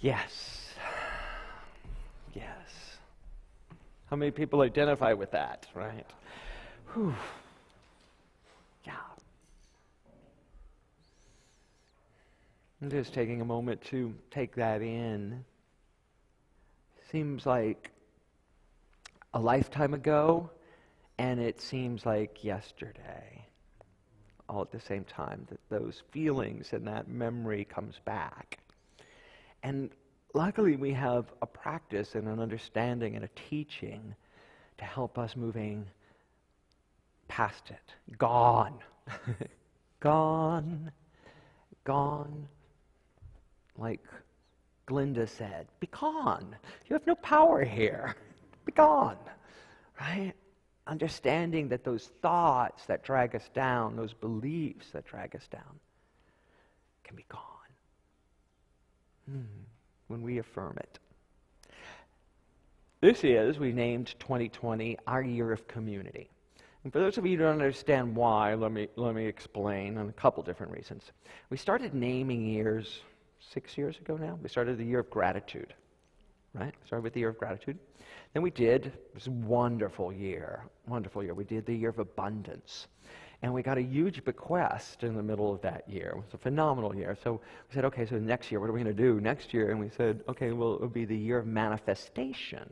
Yes. Yes. How many people identify with that, right? Whew. Yeah. I'm just taking a moment to take that in. Seems like a lifetime ago, and it seems like yesterday. All at the same time, that those feelings and that memory comes back. And luckily we have a practice and an understanding and a teaching to help us moving past it. Gone. Gone. Gone. Like Glinda said, be gone. You have no power here. Be gone. Right? Understanding that those thoughts that drag us down, those beliefs that drag us down, can be gone when we affirm it. This is, we named 2020 our year of community. And for those of you who don't understand why, let me explain on a couple different reasons. We started naming years 6 years ago now. We started the year of gratitude, right? Started with the year of gratitude. Then we did this wonderful year. We did the year of abundance. And we got a huge bequest in the middle of that year. It was a phenomenal year. So we said, okay, so next year, what are we going to do next year? And we said, okay, well, it'll be the year of manifestation,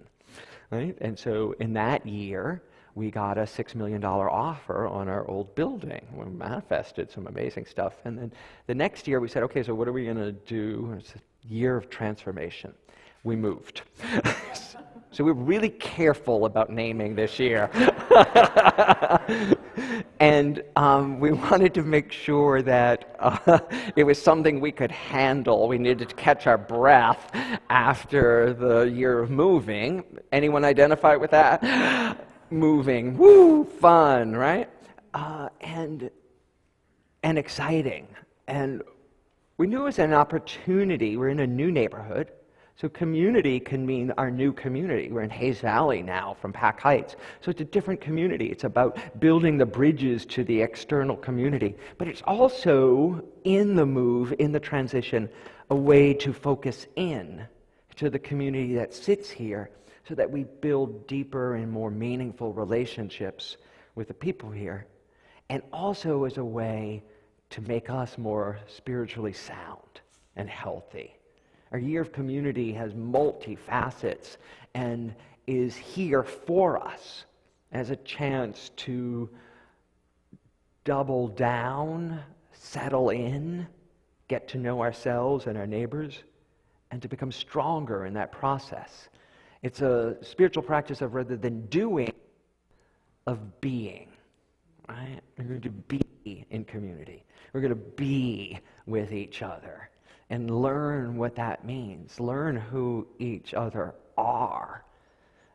right? And so in that year, we got a $6 million offer on our old building. We manifested some amazing stuff. And then the next year, we said, okay, so what are we going to do? It's a year of transformation. We moved. So we were really careful about naming this year. And we wanted to make sure that it was something we could handle. We needed to catch our breath after the year of moving. Anyone identify with that? Moving. Woo! Fun, right? And exciting. And we knew it was an opportunity. We're in a new neighborhood. So community can mean our new community. We're in Hayes Valley now from Pack Heights. So it's a different community. It's about building the bridges to the external community. But it's also, in the move, in the transition, a way to focus in to the community that sits here so that we build deeper and more meaningful relationships with the people here. And also as a way to make us more spiritually sound and healthy. Our year of community has multi-facets and is here for us as a chance to double down, settle in, get to know ourselves and our neighbors, and to become stronger in that process. It's a spiritual practice of, rather than doing, of being. Right? We're going to be in community. We're going to be with each other. And learn what that means. Learn who each other are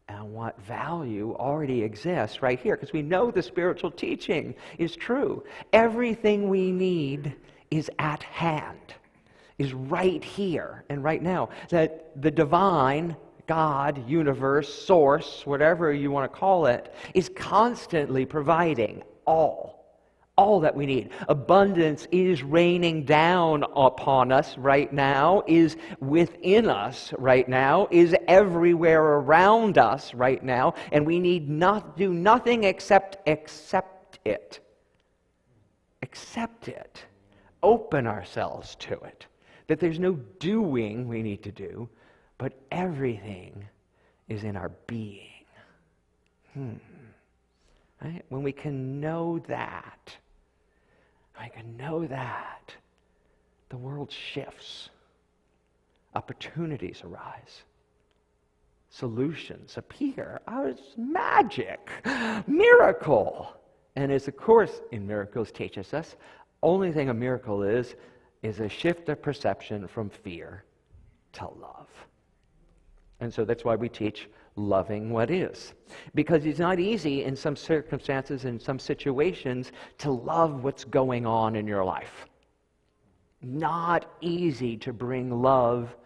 and what value already exists right here. Because we know the spiritual teaching is true. Everything we need is at hand, is right here and right now. That the divine, God, universe, source, whatever you want to call it, is constantly providing all that we need. Abundance is raining down upon us right now, is within us right now, is everywhere around us right now, and we need not do nothing except accept it. Accept it. Open ourselves to it. That there's no doing we need to do, but everything is in our being. Right? When we can know that, the world shifts. Opportunities arise. Solutions appear. Oh, it's magic. Miracle. And as the Course in Miracles teaches us, only thing a miracle is a shift of perception from fear to love. And so that's why we teach loving what is. Because it's not easy in some circumstances, in some situations, to love what's going on in your life. Not easy to bring love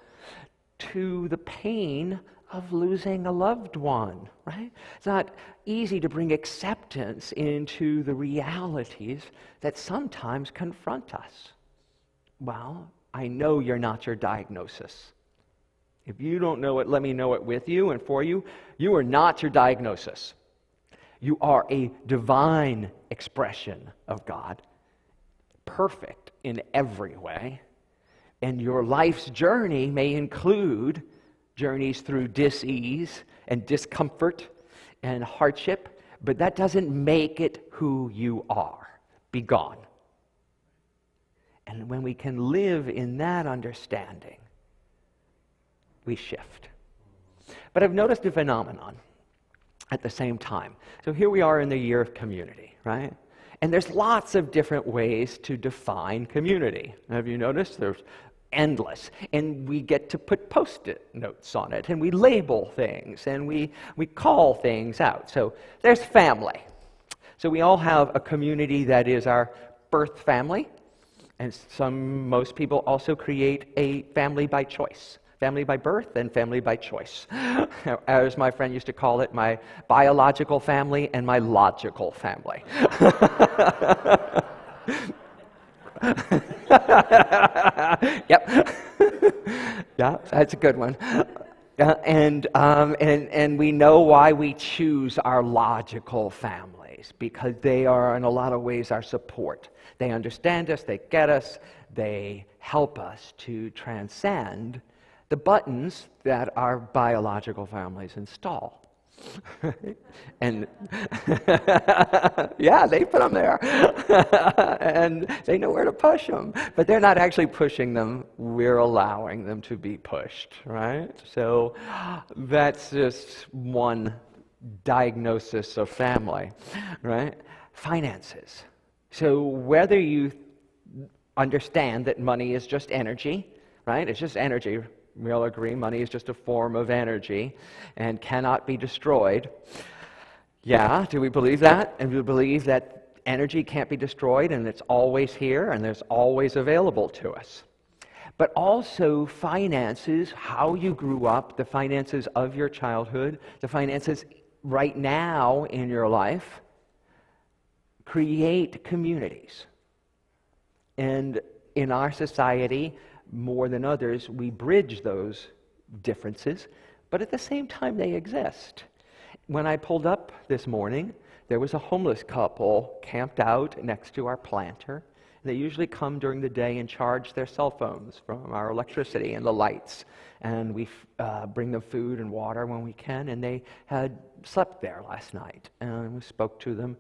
to the pain of losing a loved one, right? It's not easy to bring acceptance into the realities that sometimes confront us. Well, I know you're not your diagnosis. If you don't know it, let me know it with you and for you. You are not your diagnosis. You are a divine expression of God, perfect in every way. And your life's journey may include journeys through dis-ease and discomfort and hardship, but that doesn't make it who you are. Be gone. And when we can live in that understanding, we shift. But I've noticed a phenomenon at the same time. So here we are in the year of community, right? And there's lots of different ways to define community. Have you noticed? There's endless. And we get to put Post-it notes on it, and we label things, and we call things out. So there's family. So we all have a community that is our birth family, and most people also create a family by choice. Family by birth and family by choice. As my friend used to call it, my biological family and my logical family. Yep. Yeah, that's a good one. And we know why we choose our logical families, because they are in a lot of ways our support. They understand us, they get us, they help us to transcend the buttons that our biological families install. And yeah, they put them there. And they know where to push them. But they're not actually pushing them. We're allowing them to be pushed, right? So that's just one diagnosis of family, right? Finances. So whether you understand that money is just energy, right? It's just energy. We all agree money is just a form of energy and cannot be destroyed. Yeah, do we believe that? And do we believe that energy can't be destroyed and it's always here and there's always available to us? But also finances, how you grew up, the finances of your childhood, the finances right now in your life, create communities. And in our society, more than others, we bridge those differences, but at the same time they exist. When I pulled up this morning, there was a homeless couple camped out next to our planter. They usually come during the day and charge their cell phones from our electricity and the lights, and we bring them food and water when we can, and they had slept there last night, and we spoke to them.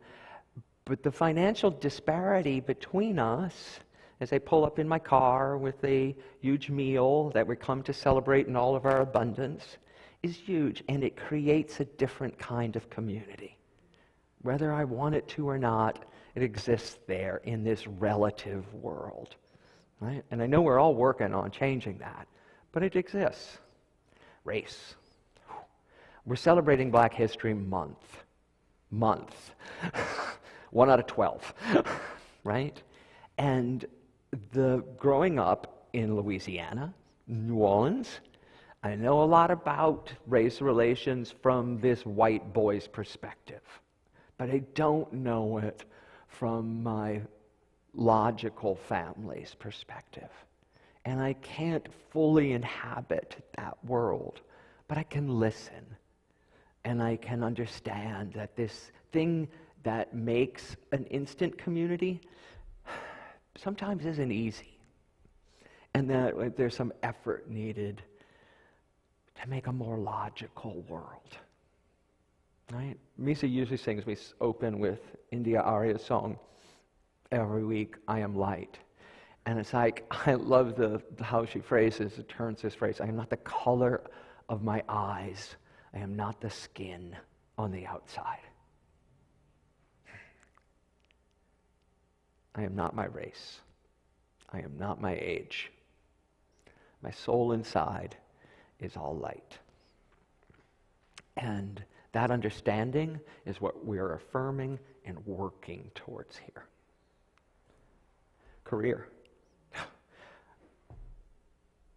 But the financial disparity between us, as I pull up in my car with a huge meal that we come to celebrate in all of our abundance, is huge, and it creates a different kind of community. Whether I want it to or not, it exists there in this relative world, right? And I know we're all working on changing that, but it exists. Race. We're celebrating Black History Month. 1 out of 12, right? And growing up in Louisiana, New Orleans, I know a lot about race relations from this white boy's perspective, but I don't know it from my logical family's perspective. And I can't fully inhabit that world, but I can listen, and I can understand that this thing that makes an instant community sometimes isn't easy, and that there's some effort needed to make a more logical world, right? Misa usually sings, we open with India Arya's song every week, I am light. And it's like, I love how she turns this phrase, I am not the color of my eyes, I am not the skin on the outside. I am not my race. I am not my age. My soul inside is all light. And that understanding is what we're affirming and working towards here. Career.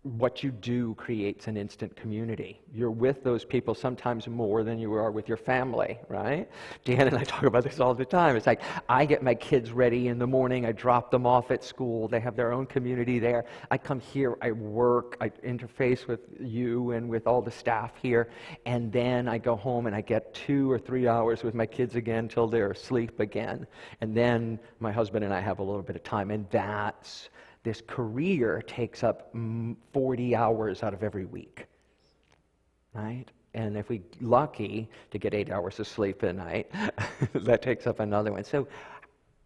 what you do creates an instant community. You're with those people sometimes more than you are with your family, right? Dan and I talk about this all the time. It's like, I get my kids ready in the morning, I drop them off at school, they have their own community there. I come here, I work, I interface with you and with all the staff here, and then I go home and I get 2 or 3 hours with my kids again till they're asleep again. And then my husband and I have a little bit of time, and this career takes up 40 hours out of every week, right? And if we're lucky to get 8 hours of sleep a night, that takes up another one. So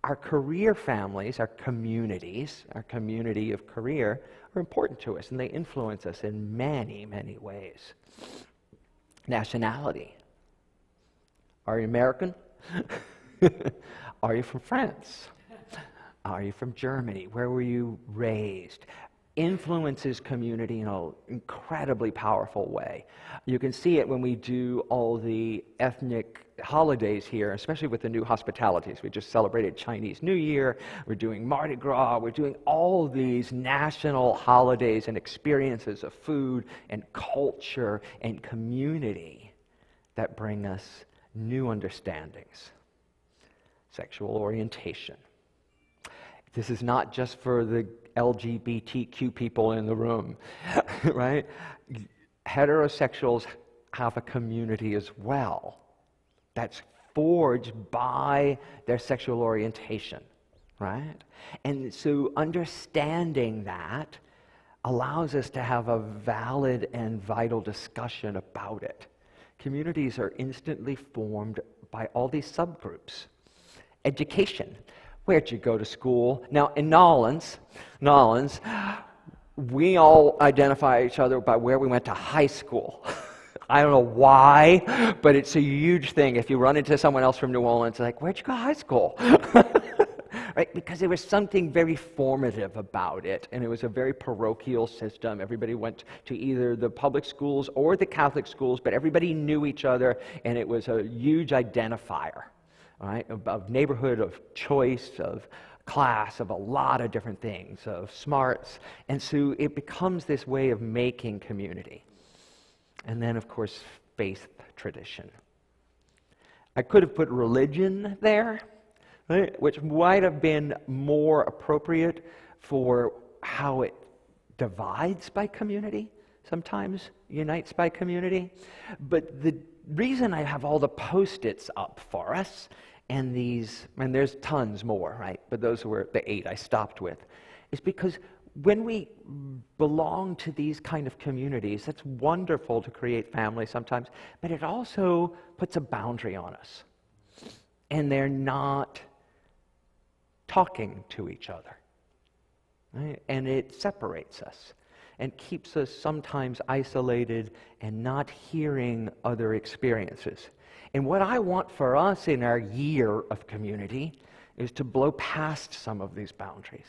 our career families, our communities, our community of career are important to us, and they influence us in many, many ways. Nationality. Are you American? Are you from France? Are you from Germany? Where were you raised? Influences community in an incredibly powerful way. You can see it when we do all the ethnic holidays here, especially with the new hospitalities. We just celebrated Chinese New Year, we're doing Mardi Gras, we're doing all these national holidays and experiences of food and culture and community that bring us new understandings. Sexual orientation. This is not just for the LGBTQ people in the room, right? Heterosexuals have a community as well that's forged by their sexual orientation, right? And so understanding that allows us to have a valid and vital discussion about it. Communities are instantly formed by all these subgroups. Education. Where'd you go to school? Now, in Nolens, we all identify each other by where we went to high school. I don't know why, but it's a huge thing. If you run into someone else from New Orleans, like, where'd you go to high school? Right? Because there was something very formative about it, and it was a very parochial system. Everybody went to either the public schools or the Catholic schools, but everybody knew each other, and it was a huge identifier. Right, of neighborhood, of choice, of class, of a lot of different things, of smarts. And so it becomes this way of making community. And then, of course, faith tradition. I could have put religion there, right, which might have been more appropriate for how it divides by community, sometimes unites by community. But the reason I have all the Post-its up for us, and there's tons more, right? But those were the 8 I stopped with, is because when we belong to these kind of communities, it's wonderful to create family sometimes, but it also puts a boundary on us. And they're not talking to each other, right? And it separates us and keeps us sometimes isolated and not hearing other experiences. And what I want for us in our year of community is to blow past some of these boundaries,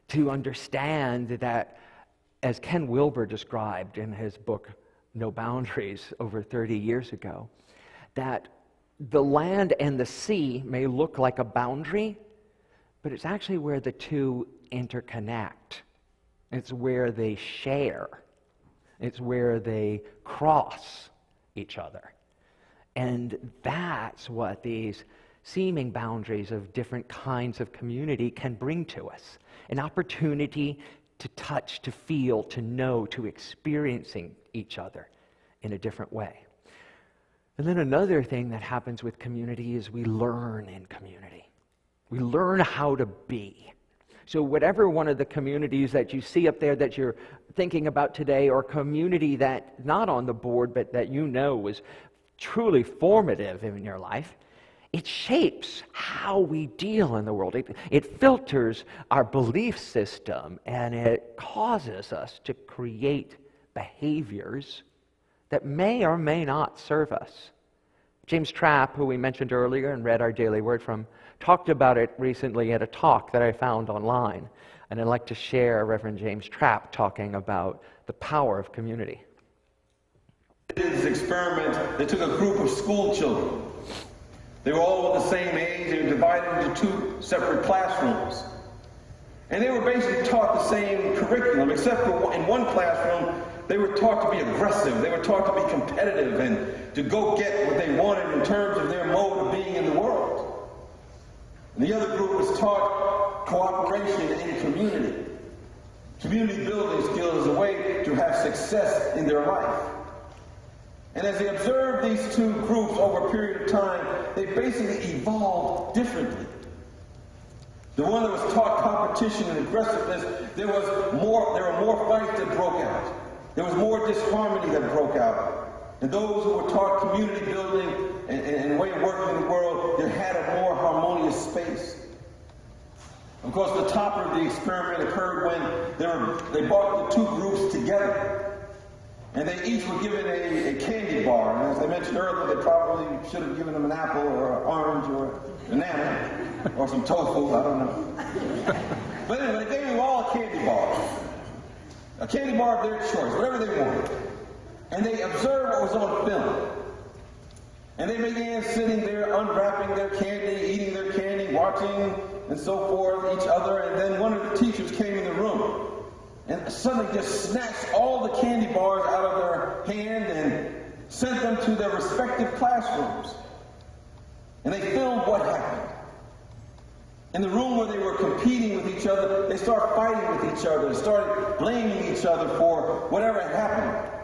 to understand that, as Ken Wilber described in his book, No Boundaries, over 30 years ago, that the land and the sea may look like a boundary, but it's actually where the two interconnect. It's where they share. It's where they cross each other. And that's what these seeming boundaries of different kinds of community can bring to us. An opportunity to touch, to feel, to know, to experiencing each other in a different way. And then another thing that happens with community is we learn in community. We learn how to be. So whatever one of the communities that you see up there that you're thinking about today, or community that not on the board but that you know was truly formative in your life, it shapes how we deal in the world. It filters our belief system, and it causes us to create behaviors that may or may not serve us. James Trapp, who we mentioned earlier and read our daily word from, talked about it recently at a talk that I found online. And I'd like to share Reverend James Trapp talking about the power of community. This experiment, they took a group of school children. They were all the same age and divided into 2 separate classrooms. And they were basically taught the same curriculum, except for in one classroom, they were taught to be aggressive. They were taught to be competitive and to go get what they wanted in terms of their mode of being in the world. And the other group was taught cooperation and community. Community building skills as a way to have success in their life. And as they observed these two groups over a period of time, they basically evolved differently. The one that was taught competition and aggressiveness, there were more fights that broke out. There was more disharmony that broke out. And those who were taught community building and way of working in the world, they had a more harmonious space. Of course, the topper of the experiment occurred when they brought the two groups together. And they each were given a candy bar. And as I mentioned earlier, they probably should have given them an apple or an orange or a banana or some tofu, I don't know. But anyway, they gave them all a candy bar. A candy bar of their choice, whatever they wanted. And they observed what was on film. And they began sitting there, unwrapping their candy, eating their candy, watching and so forth, each other. And then one of the teachers came in the room and suddenly just snatched all the candy bars out of their hand and sent them to their respective classrooms. And they filmed what happened. In the room where they were competing with each other, they started fighting with each other, started blaming each other for whatever had happened.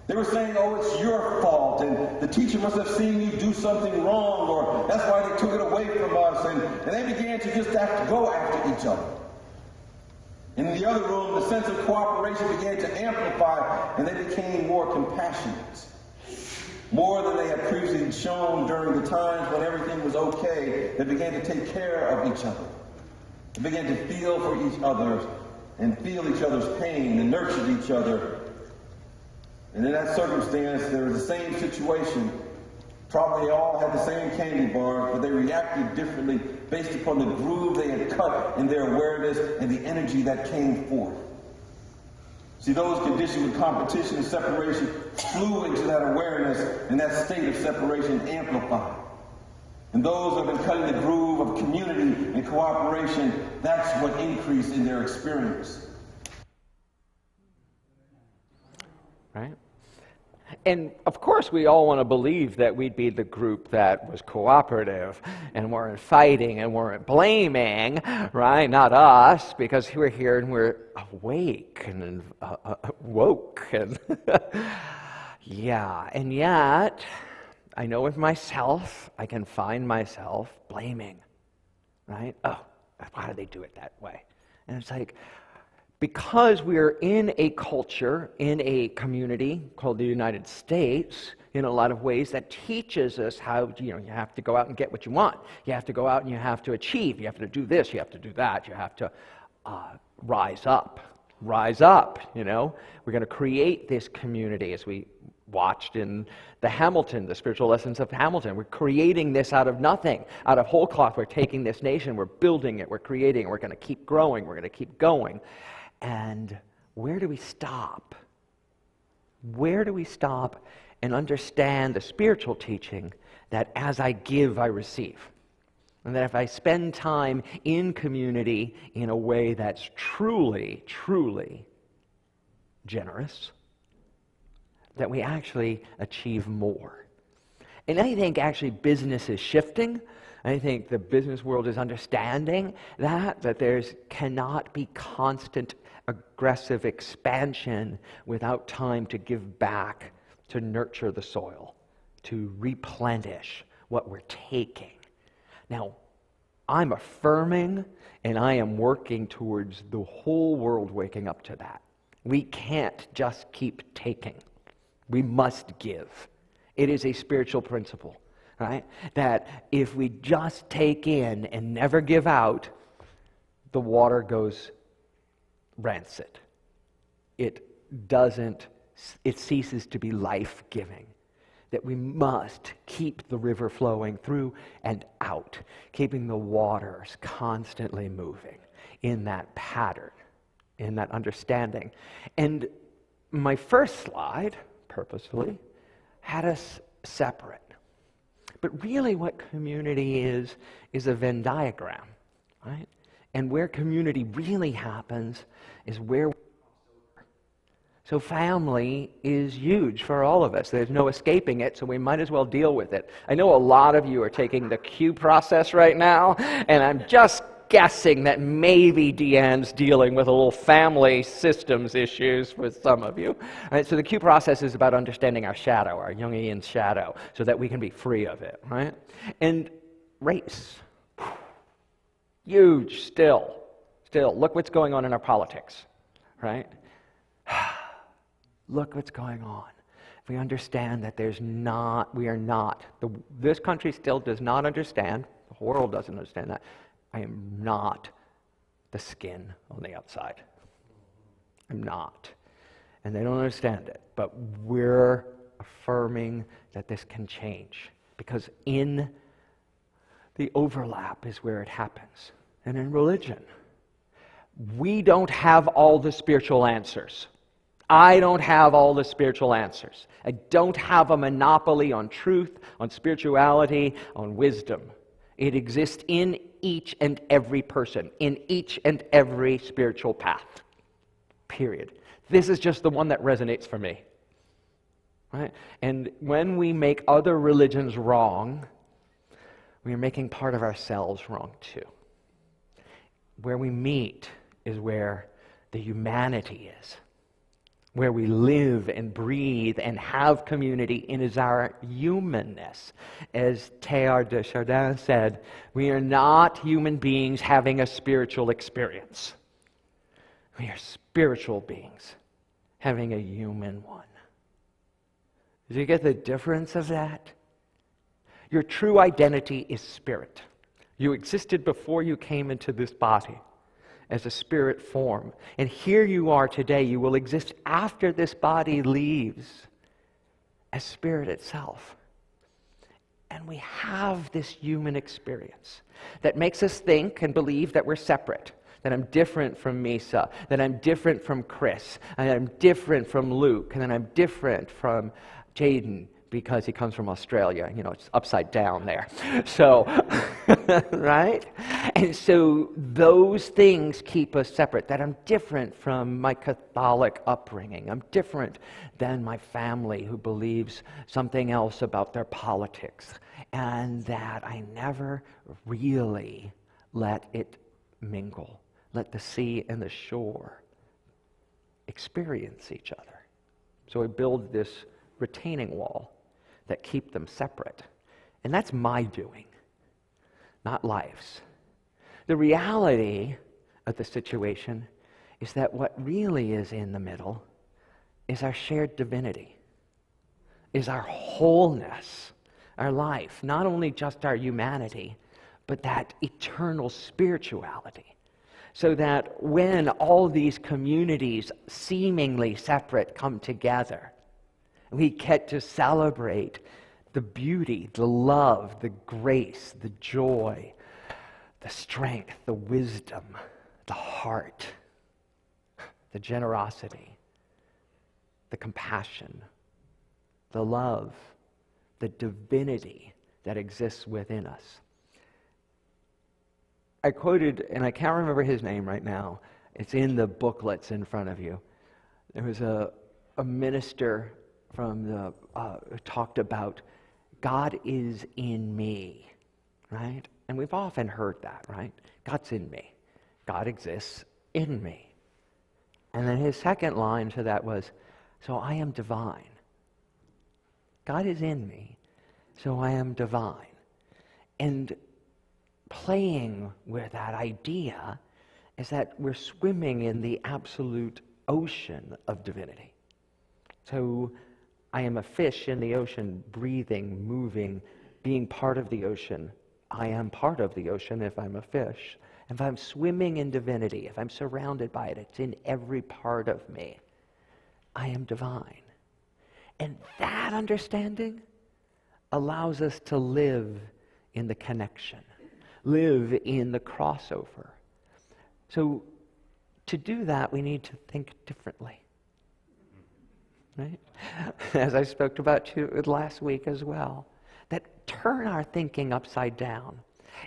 They were saying, oh, it's your fault, and the teacher must have seen you do something wrong, or that's why they took it away from us. And they began to just have to go after each other. In the other room, the sense of cooperation began to amplify, and they became more compassionate. More than they had previously shown during the times when everything was okay. They began to take care of each other. They began to feel for each other and feel each other's pain and nurture each other. And in that circumstance, there was the same situation. Probably all had the same candy bars, but they reacted differently based upon the groove they had cut in their awareness and the energy that came forth. See, those conditioned with competition and separation flew into that awareness, and that state of separation amplified. And those who have been cutting the groove of community and cooperation, that's what increased in their experience. Right? And of course, we all want to believe that we'd be the group that was cooperative and weren't fighting and weren't blaming, right? Not us, because we're here and we're awake and woke. And yeah, and yet, I know with myself, I can find myself blaming, right? Oh, why do they do it that way? And it's like, because we're in a culture, in a community called the United States, in a lot of ways that teaches us how, you have to go out and get what you want. You have to go out and you have to achieve. You have to do this, you have to do that. You have to rise up. Rise up, We're going to create this community as we watched in the spiritual lessons of Hamilton. We're creating this out of nothing, out of whole cloth. We're taking this nation, we're building it, we're creating it, we're going to keep growing, we're going to keep going. And where do we stop? Where do we stop and understand the spiritual teaching that as I give, I receive? And that if I spend time in community in a way that's truly, truly generous, that we actually achieve more. And I think actually business is shifting. I think the business world is understanding that there's cannot be constant aggressive expansion without time to give back, to nurture the soil, to replenish what we're taking. Now, I'm affirming and I am working towards the whole world waking up to that. We can't just keep taking. We must give. It is a spiritual principle, right? That if we just take in and never give out, the water goes rancid. It ceases to be life-giving. That we must keep the river flowing through and out, keeping the waters constantly moving in that pattern, in that understanding. And my first slide, purposefully, had us separate. But really what community is a Venn diagram, right? And where community really happens is where. So family is huge for all of us. There's no escaping it, so we might as well deal with it. I know a lot of you are taking the Q process right now, and I'm just guessing that maybe Deanne's dealing with a little family systems issues with some of you. All right, so the Q process is about understanding our shadow, our Jungian shadow, so that we can be free of it, right? And race, huge still. Look what's going on in our politics, right? Look what's going on. If we understand that this country still does not understand, the world doesn't understand that, I am not the skin on the outside. I'm not. And they don't understand it. But we're affirming that this can change. Because in the overlap is where it happens. And in religion, we don't have all the spiritual answers. I don't have all the spiritual answers. I don't have a monopoly on truth, on spirituality, on wisdom. It exists in each and every person, in each and every spiritual path. Period. This is just the one that resonates for me. Right? And when we make other religions wrong, we are making part of ourselves wrong too. Where we meet is where the humanity is. Where we live and breathe and have community, and is our humanness. As Teilhard de Chardin said, we are not human beings having a spiritual experience. We are spiritual beings having a human one. Do you get the difference of that? Your true identity is spirit. You existed before you came into this body as a spirit form. And here you are today. You will exist after this body leaves as spirit itself. And we have this human experience that makes us think and believe that we're separate, that I'm different from Misa, that I'm different from Chris, and I'm different from Luke, and then I'm different from Jaden, because he comes from Australia. You know, it's upside down there. So, right? And so those things keep us separate, that I'm different from my Catholic upbringing. I'm different than my family who believes something else about their politics. And that I never really let it mingle, let the sea and the shore experience each other. So I build this retaining wall that keep them separate. And that's my doing, not life's. The reality of the situation is that what really is in the middle is our shared divinity, is our wholeness, our life, not only just our humanity, but that eternal spirituality. So that when all these communities, seemingly separate, come together, we get to celebrate the beauty, the love, the grace, the joy, the strength, the wisdom, the heart, the generosity, the compassion, the love, the divinity that exists within us. I quoted, and I can't remember his name right now, it's in the booklets in front of you. There was a minister from the talked about God is in me, right? And we've often heard that, right? God's in me. God exists in me. And then his second line to that was, so I am divine. God is in me, so I am divine. And playing with that idea is that we're swimming in the absolute ocean of divinity. So I am a fish in the ocean, breathing, moving, being part of the ocean. I am part of the ocean if I'm a fish. If I'm swimming in divinity, if I'm surrounded by it, it's in every part of me. I am divine. And that understanding allows us to live in the connection, live in the crossover. So to do that, we need to think differently. Right? As I spoke about last week as well, that turn our thinking upside down,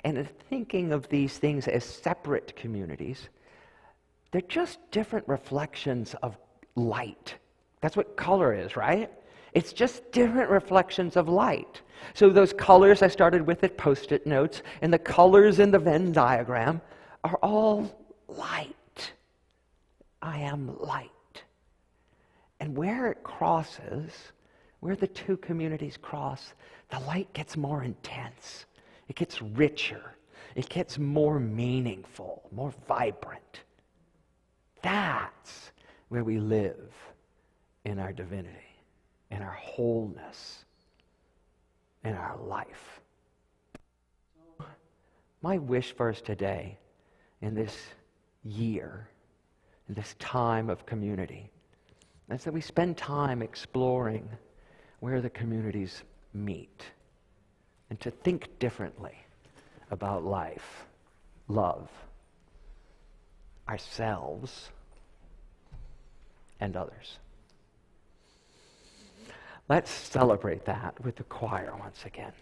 And in thinking of these things as separate communities, they're just different reflections of light. That's what color is, right? It's just different reflections of light. So those colors I started with at Post-it notes and the colors in the Venn diagram are all light. I am light. And where it crosses, where the two communities cross, the light gets more intense. It gets richer. It gets more meaningful, more vibrant. That's where we live in our divinity, in our wholeness, in our life. My wish for us today, in this year, in this time of community, is that we spend time exploring where the communities meet and to think differently about life, love, ourselves, and others. Let's celebrate that with the choir once again.